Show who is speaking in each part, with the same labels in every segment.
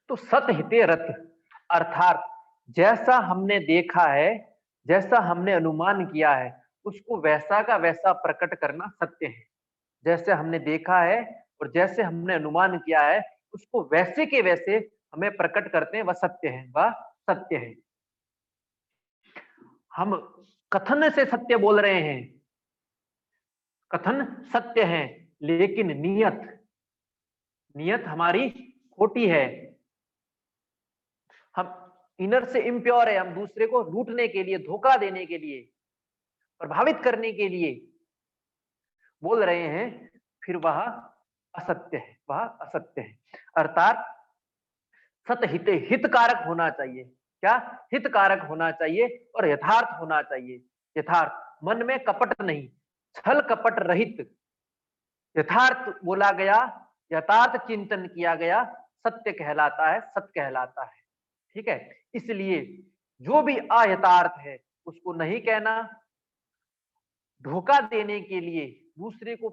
Speaker 1: तो सत हिते रत, अर्थात जैसा हमने देखा है, जैसा हमने अनुमान किया है, उसको वैसा का वैसा प्रकट करना सत्य है। जैसे हमने देखा है और जैसे हमने अनुमान किया है, उसको वैसे के वैसे हमें प्रकट करते हैं, वह सत्य है, वह सत्य है। हम कथन से सत्य बोल रहे हैं, कथन सत्य है, लेकिन नियत नियत हमारी खोटी है। हम इनर से इम्प्योर है, हम दूसरे को लूटने के लिए, धोखा देने के लिए, प्रभावित करने के लिए बोल रहे हैं, फिर वह असत्य है, वह असत्य है। अर्थात सत हिते, हितकारक होना चाहिए। क्या? हितकारक होना चाहिए और यथार्थ होना चाहिए। यथार्थ, मन में कपट नहीं, छल कपट रहित यथार्थ बोला गया, यथार्थ चिंतन किया गया, सत्य कहलाता है, सत्य कहलाता है। ठीक है, इसलिए जो भी अयथार्थ है उसको नहीं कहना, धोखा देने के लिए, दूसरे को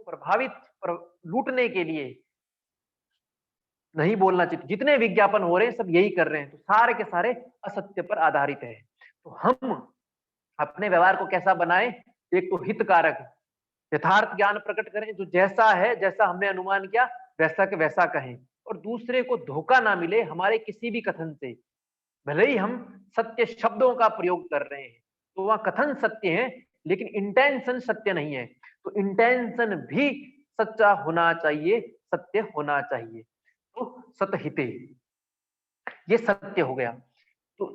Speaker 1: लूटने के लिए नहीं बोलना चाहिए। जितने विज्ञापन हो रहे हैं सब यही कर रहे हैं, तो सारे के सारे असत्य पर आधारित है। तो हम अपने व्यवहार को कैसा बनाएं? एक तो हितकारक, यथार्थ ज्ञान प्रकट करें, जो जैसा है, जैसा हमने अनुमान किया वैसा के वैसा कहें, और दूसरे को धोखा ना मिले हमारे किसी भी कथन से। भले ही हम सत्य शब्दों का प्रयोग कर रहे हैं, तो वह कथन सत्य है, लेकिन इंटेंशन सत्य नहीं है। तो इंटेंशन भी सच्चा होना चाहिए, सत्य होना चाहिए। तो सतहिते, ये सत्य हो गया। तो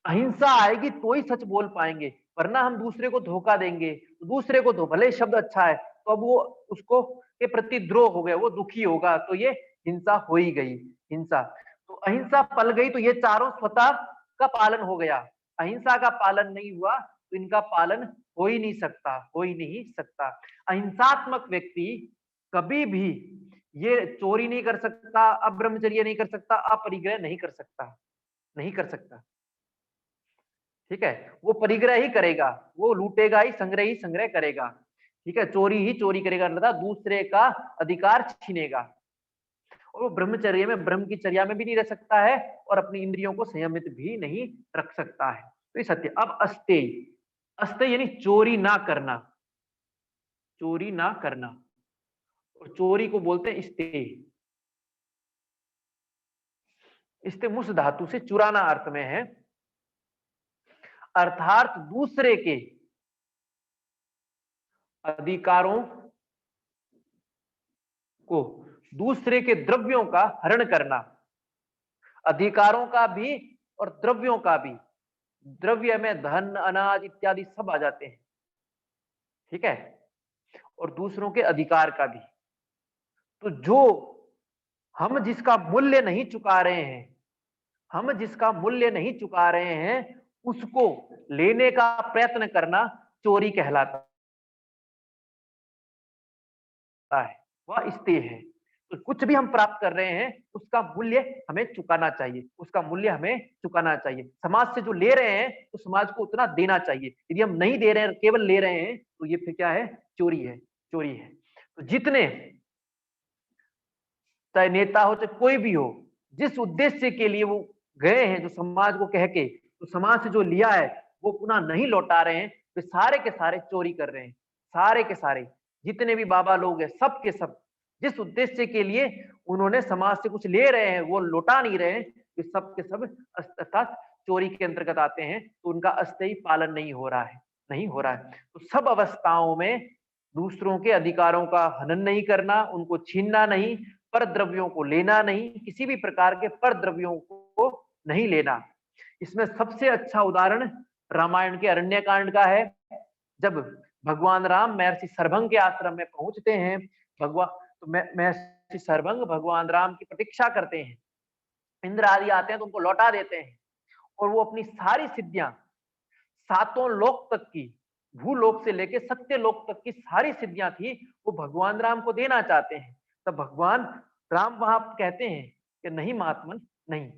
Speaker 1: अहिंसा आएगी तो ही सच बोल पाएंगे, वरना हम दूसरे को धोखा देंगे, तो दूसरे को भले शब्द अच्छा है, तो अब वो उसको के प्रति द्रोह हो गया, वो दुखी होगा, तो ये हिंसा हो ही गई। हिंसा, तो अहिंसा पल गई तो ये चारों स्वतः का पालन हो गया। अहिंसा का पालन नहीं हुआ तो इनका पालन हो ही नहीं सकता, हो ही नहीं सकता। अहिंसात्मक व्यक्ति कभी भी ये चोरी नहीं कर सकता, अब्रह्मचर्य नहीं कर सकता, अपरिग्रह नहीं कर सकता, नहीं कर सकता। ठीक है, वो परिग्रह ही करेगा, वो लूटेगा ही संग्रह करेगा। ठीक है, चोरी ही चोरी करेगा, अर्थात दूसरे का अधिकार छीनेगा। और वो ब्रह्मचर्य में, ब्रह्म की चर्या में भी नहीं रह सकता है, और अपनी इंद्रियों को संयमित भी नहीं रख सकता है। तो ये सत्य। अब अस्तेय, अस्तेय यानी चोरी ना करना, चोरी ना करना, और चोरी को बोलते हैं स्तेय। स्तेय मुस धातु से चुराना अर्थ में है, अर्थात दूसरे के अधिकारों को, दूसरे के द्रव्यों का हरण करना, अधिकारों का भी और द्रव्यों का भी। द्रव्य में धन, अनाज इत्यादि सब आ जाते हैं। ठीक है, और दूसरों के अधिकार का भी। तो जो हम जिसका मूल्य नहीं चुका रहे हैं, हम जिसका मूल्य नहीं चुका रहे हैं, उसको लेने का प्रयत्न करना चोरी कहलाता है, वह स्तेय है। तो कुछ भी हम प्राप्त कर रहे हैं उसका मूल्य हमें चुकाना चाहिए, उसका मूल्य हमें चुकाना चाहिए। समाज से जो ले रहे हैं तो समाज को उतना देना चाहिए। यदि हम नहीं दे रहे हैं, केवल ले रहे हैं, तो ये फिर क्या है? चोरी है, चोरी है। तो जितने, चाहे नेता हो चाहे कोई भी हो, जिस उद्देश्य के लिए वो गए हैं, जो समाज को कह के, तो समाज से जो लिया है वो पुनः नहीं लौटा रहे हैं, वे सारे के सारे चोरी कर रहे हैं। सारे के सारे जितने भी बाबा लोग हैं, सब के सब जिस उद्देश्य के लिए उन्होंने समाज से कुछ ले रहे हैं वो लौटा नहीं रहे हैं, वे सब के सब अर्थात चोरी के अंतर्गत आते हैं। तो उनका अस्थायी पालन नहीं हो रहा है, नहीं हो रहा है। तो सब अवस्थाओं में दूसरों के अधिकारों का हनन नहीं करना, उनको छीनना नहीं, पर द्रव्यों को लेना नहीं, किसी भी प्रकार के पर द्रव्यों को नहीं लेना। इसमें सबसे अच्छा उदाहरण रामायण के अरण्य कांड का है। जब भगवान राम महर्षि सरभंग के आश्रम में पहुंचते हैं, भगवान तो महर्षि सरभंग भगवान राम की प्रतीक्षा करते हैं, इंद्र आदि आते हैं तो उनको लौटा देते हैं, और वो अपनी सारी सिद्धियां, सातों लोक तक की, भूलोक से लेके सत्य लोक तक की सारी सिद्धियां थी, वो भगवान राम को देना चाहते हैं। तब भगवान राम वहां कहते हैं कि नहीं महात्मन, नहीं,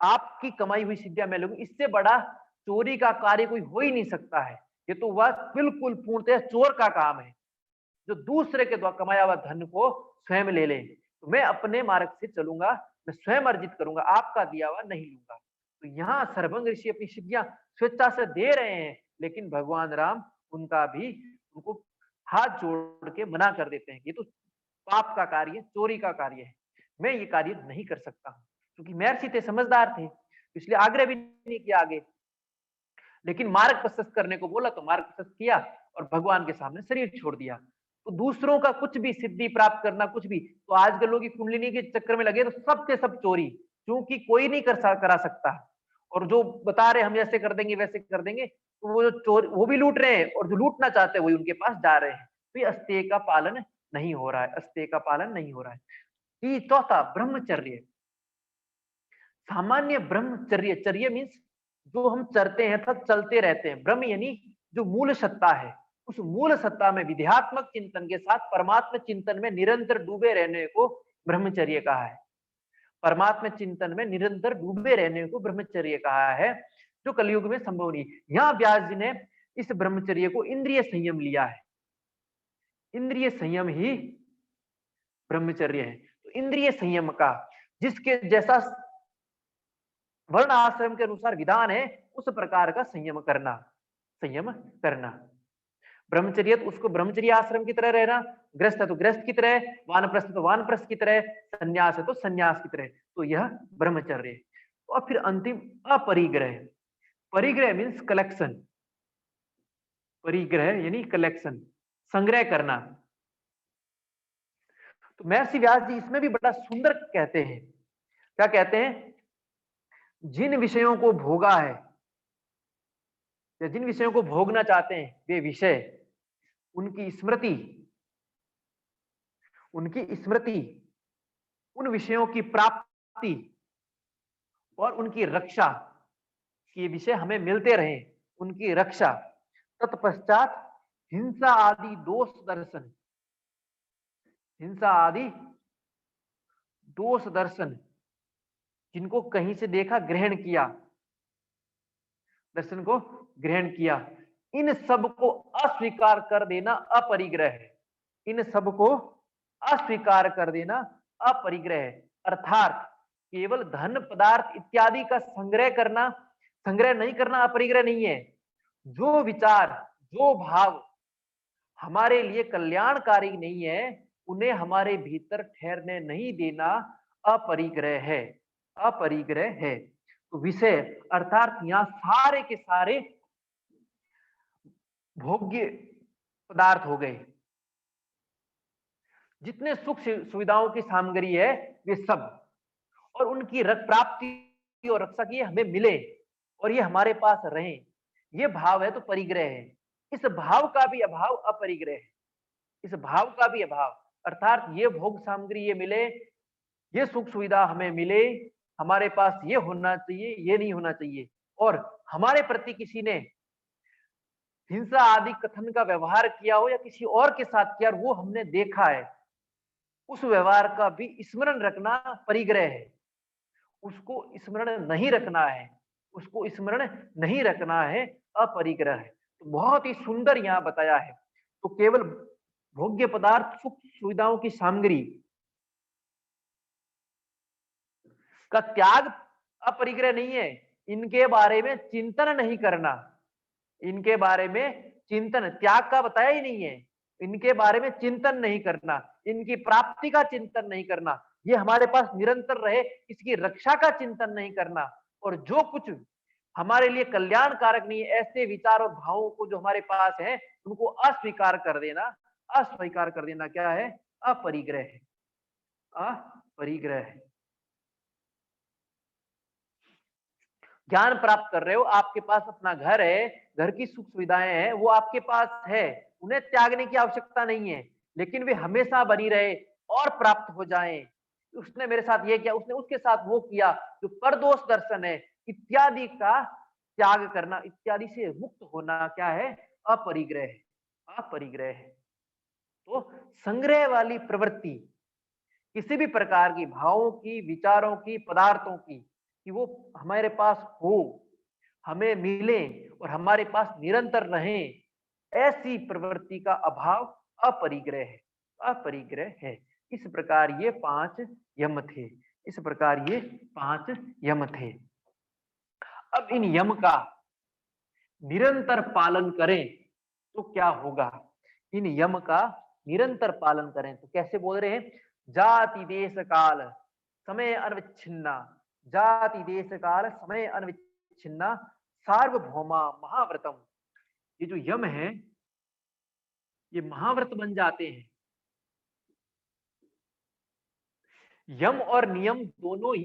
Speaker 1: आपकी कमाई हुई सिद्धियां मैं लूंगी, इससे बड़ा चोरी का कार्य कोई हो ही नहीं सकता है। ये तो वह बिल्कुल पूर्णतः चोर का काम है, जो दूसरे के द्वारा कमाया हुआ धन को स्वयं ले ले। तो मैं अपने मार्ग से चलूंगा, मैं स्वयं अर्जित करूंगा, आपका दिया हुआ नहीं लूंगा। तो यहाँ सर्वंग ऋषि अपनी सिद्धियां स्वेच्छा से दे रहे हैं, लेकिन भगवान राम उनका भी उनको हाथ जोड़ के मना कर देते हैं, ये तो पाप का कार्य, चोरी का कार्य है, मैं ये कार्य नहीं कर सकता। क्योंकि महर्षि थे, समझदार थे, इसलिए आग्रह भी नहीं किया आगे। लेकिन मार्ग प्रशस्त करने को बोला तो मार्ग प्रशस्त किया और भगवान के सामने शरीर छोड़ दिया। तो दूसरों का कुछ भी सिद्धि प्राप्त करना, कुछ भी, तो आजकल लोग कुंडलिनी के चक्कर में लगे तो सब से सब चोरी, क्योंकि कोई नहीं करा सकता। और जो बता रहे हम ऐसे कर देंगे वैसे कर देंगे, तो वो जो चोर वो भी लूट रहे हैं, और जो लूटना चाहते हैं वही उनके पास जा रहे हैं। तो ये अस्तेय का पालन नहीं हो रहा है, अस्तेय का पालन नहीं हो रहा है। ये चौथा ब्रह्मचर्य। सामान्य ब्रह्मचर्य, चर्य मीन्स जो हम चरते हैं तथा चलते रहते हैं। ब्रह्म यानी जो मूल सत्ता है, उस मूल सत्ता में विध्यात्मक चिंतन के साथ परमात्मा चिंतन में निरंतर डूबे रहने को ब्रह्मचर्य कहा है। परमात्मा चिंतन में निरंतर डूबे रहने को ब्रह्मचर्य कहा है, जो कलयुग में संभव नहीं। यहाँ व्यास जी ने इस ब्रह्मचर्य को इंद्रिय संयम लिया है। इंद्रिय संयम ही ब्रह्मचर्य है। तो इंद्रिय संयम का जिसके जैसा वर्ण आश्रम के अनुसार विधान है, उस प्रकार का संयम करना, संयम करना। ब्रह्मचर्य तो उसको ब्रह्मचर्य आश्रम की तरह रहना, गृहस्थ है तो गृहस्थ की तरह, वानप्रस्थ तो वानप्रस्थ की तरह, संन्यास है तो संन्यास की तरह। तो यह ब्रह्मचर्य है। तो अब फिर अंतिम अपरिग्रह। परिग्रह मीन्स कलेक्शन, परिग्रह यानी कलेक्शन, संग्रह करना। तो महर्षि व्यास जी इसमें भी बड़ा सुंदर कहते हैं। क्या कहते हैं? जिन विषयों को भोगा है या जिन विषयों को भोगना चाहते हैं वे विषय, उनकी स्मृति, उन विषयों की प्राप्ति और उनकी रक्षा, कि विषय हमें मिलते रहे, उनकी रक्षा। तत्पश्चात हिंसा आदि दोष दर्शन, हिंसा आदि दोष दर्शन, जिनको कहीं से देखा ग्रहण किया, दर्शन को ग्रहण किया, इन सब को अस्वीकार कर देना अपरिग्रह है। इन सब को अस्वीकार कर देना अपरिग्रह है। अर्थात केवल धन पदार्थ इत्यादि का संग्रह करना, संग्रह नहीं करना अपरिग्रह नहीं है। जो विचार, जो भाव हमारे लिए कल्याणकारी नहीं है, उन्हें हमारे भीतर ठहरने नहीं देना अपरिग्रह है, अपरिग्रह है। तो विषय अर्थात यहाँ सारे के सारे भोग्य पदार्थ हो गए, जितने सुख सुविधाओं की सामग्री है वे सब, और उनकी प्राप्ति और रक्षा की हमें मिले और ये हमारे पास रहे, ये भाव है तो परिग्रह है। इस भाव का भी अभाव अपरिग्रह है। इस भाव का भी अभाव अर्थात ये भोग सामग्री ये मिले, ये सुख सुविधा हमें मिले, हमारे पास ये होना चाहिए, ये नहीं होना चाहिए, और हमारे प्रति किसी ने हिंसा आदि कथन का व्यवहार किया हो या किसी और के साथ किया, वो हमने देखा है, उस व्यवहार का भी स्मरण रखना परिग्रह है। उसको स्मरण नहीं रखना है, उसको स्मरण नहीं रखना है, अपरिग्रह है। तो बहुत ही सुंदर यहाँ बताया है। तो केवल भोग्य पदार्थ, सुख सुविधाओं की सामग्री का त्याग अपरिग्रह नहीं है, इनके बारे में चिंतन नहीं करना, इनके बारे में चिंतन, त्याग का बताया ही नहीं है, इनके बारे में चिंतन नहीं करना, इनकी प्राप्ति का चिंतन नहीं करना, ये हमारे पास निरंतर रहे, इसकी रक्षा का चिंतन नहीं करना, और जो कुछ हमारे लिए कल्याणकारक नहीं है ऐसे विचार और भावों को जो हमारे पास है उनको अस्वीकार कर देना, अस्वीकार कर देना क्या है? अपरिग्रह है, अपरिग्रह है। ज्ञान प्राप्त कर रहे हो, आपके पास अपना घर है, घर की सुख सुविधाएं हैं, वो आपके पास है, उन्हें त्यागने की आवश्यकता नहीं है, लेकिन वे हमेशा बनी रहे और प्राप्त हो जाएं। उसने मेरे साथ ये किया, उसने उसके साथ वो किया, जो परदोष दर्शन है इत्यादि का त्याग करना, इत्यादि से मुक्त होना क्या है? अपरिग्रह है, अपरिग्रह है। तो संग्रह वाली प्रवृत्ति किसी भी प्रकार की भावों की, विचारों की, पदार्थों की, कि वो हमारे पास हो, हमें मिले और हमारे पास निरंतर रहे, ऐसी प्रवृत्ति का अभाव अपरिग्रह है, अपरिग्रह है। इस प्रकार ये 5 यम थे, इस प्रकार ये 5 यम थे। अब इन यम का निरंतर पालन करें तो क्या होगा? इन यम का निरंतर पालन करें तो कैसे बोल रहे हैं? जाति देश काल समय अनविच्छिन्ना, जाति देश काल समय अनविच्छिन्ना सार्वभौमा महाव्रतम। ये जो यम है ये महाव्रत बन जाते हैं। यम और नियम दोनों ही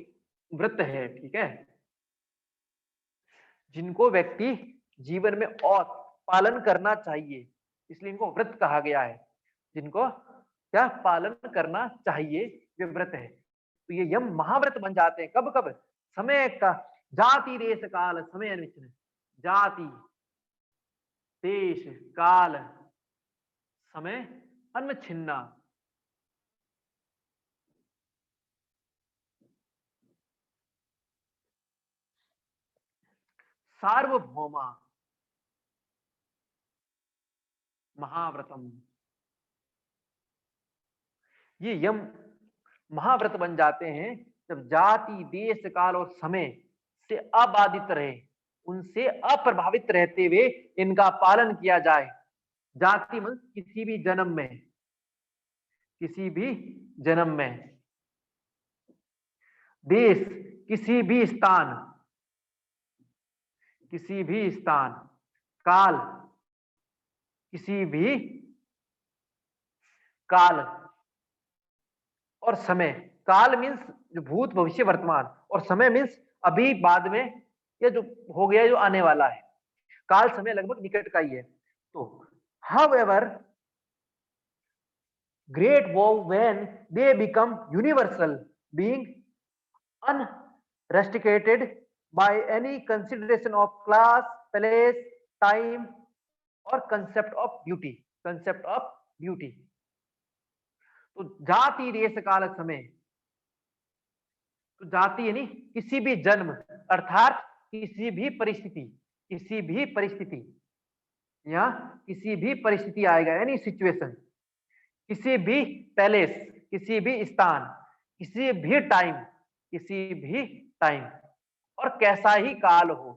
Speaker 1: व्रत है, ठीक है, जिनको व्यक्ति जीवन में और पालन करना चाहिए, इसलिए इनको व्रत कहा गया है। जिनको क्या पालन करना चाहिए वे व्रत है। तो ये यम महाव्रत बन जाते हैं कब कब? समय का जाति देश काल समय अनविच्छिन्न, जाति देश काल समय अनविच्छिन्ना, सार्वभौमा महाव्रतम। ये यम महाव्रत बन जाते हैं जब जाति देश काल और समय से अबाधित रहे, उनसे अप्रभावित रहते हुए इनका पालन किया जाए। जाति मतलब किसी भी जन्म में, किसी भी जन्म में, देश किसी भी स्थान, किसी भी स्थान, काल किसी भी काल, और समय, काल मीन्स जो भूत भविष्य वर्तमान, और समय मीन्स अभी बाद में ये जो हो गया जो आने वाला है। काल समय लगभग निकट का ही है। तो however great vow when they become universal, being unrestricted by any consideration of class, place, time or concept of beauty, concept of beauty। तो जाति देश काल समय, तो जाति यानी किसी भी जन्म अर्थात किसी भी परिस्थिति, किसी भी परिस्थिति या किसी भी परिस्थिति आएगा यानी सिचुएशन, किसी भी पैलेस, किसी भी स्थान, किसी भी टाइम, किसी भी टाइम और कैसा ही काल हो,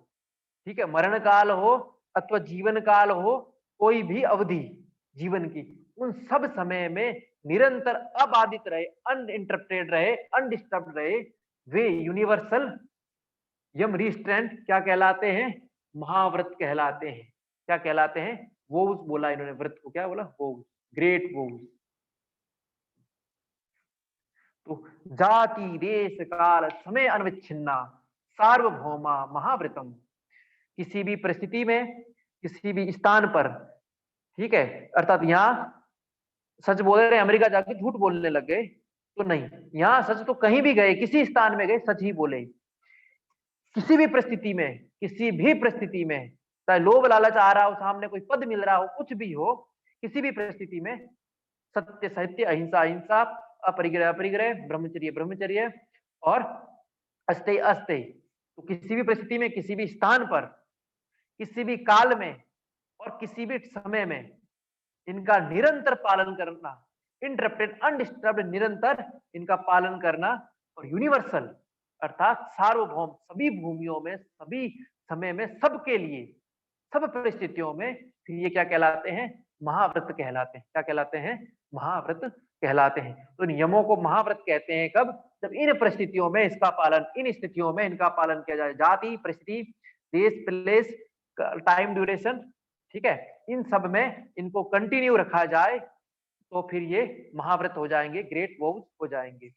Speaker 1: ठीक है, मरण काल हो अथवा जीवन काल हो, कोई भी अवधि जीवन की, उन सब समय में निरंतर अबाधित रहे, अनइंटरप्टेड रहे, अनडिस्टर्ब रहे, वे यूनिवर्सल यम रिस्ट्रेंट क्या कहलाते हैं? महाव्रत कहलाते हैं। क्या कहलाते हैं? वोव्स बोला इन्होंने, व्रत को क्या बोला? वोव्स, ग्रेट वोव्स। तो जाति देश काल समय अनविच्छिन्ना सार्वभौमा महाव्रतम, किसी भी परिस्थिति में, किसी भी स्थान पर, ठीक है, अर्थात यहाँ सच बोल रहे, अमेरिका जाके झूठ बोलने लग गए तो नहीं, यहाँ सच तो कहीं भी गए, किसी स्थान में गए सच ही बोले। किसी भी परिस्थिति में, किसी भी परिस्थिति में, चाहे लोभ लालच आ रहा हो, सामने कोई पद मिल रहा हो, कुछ भी हो, किसी भी परिस्थिति में सत्य सत्य, अहिंसा अहिंसा, अपरिग्रह अपरिग्रह, ब्रह्मचर्य ब्रह्मचर्य और अस्तेय अस्तेय। तो किसी भी परिस्थिति में, किसी भी स्थान पर, किसी भी काल में और किसी भी समय में इनका निरंतर पालन करना, इंटरप्टेड अनडिस्टर्ब्ड, निरंतर इनका पालन करना, और यूनिवर्सल अर्थात सार्वभौम, सभी भूमियों में, सभी समय में, सबके लिए, सब परिस्थितियों में, फिर ये क्या कहलाते हैं? महाव्रत कहलाते हैं। क्या कहलाते हैं? महाव्रत कहलाते हैं। तो नियमों को महाव्रत कहते हैं कब? जब इन परिस्थितियों में इसका पालन, इन स्थितियों में इनका पालन किया जाए। जाति, परिस्थिति, देश, प्लेस, टाइम ड्यूरेशन, ठीक है, इन सब में इनको कंटिन्यू रखा जाए तो फिर ये महाव्रत हो जाएंगे, ग्रेट वोव्स हो जाएंगे।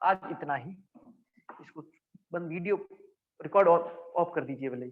Speaker 1: आज इतना ही। इसको बंद, वीडियो रिकॉर्ड ऑफ कर दीजिए भले।